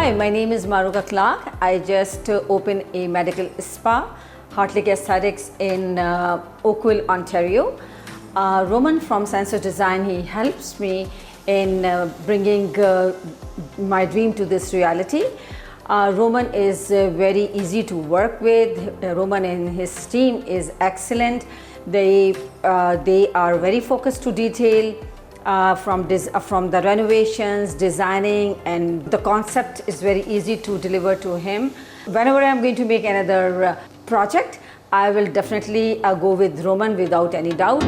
Hi, my name is Maruka Clark. I just opened a medical spa, Heartlick Aesthetics in Oakville, Ontario. Roman from Sense of Design, he helps me in bringing my dream to this reality. Roman is very easy to work with. Roman and his team is excellent. They are very focused to detail. From the renovations, designing, and the concept is very easy to deliver to him. Whenever I'm going to make another project, I will definitely go with Roman without any doubt.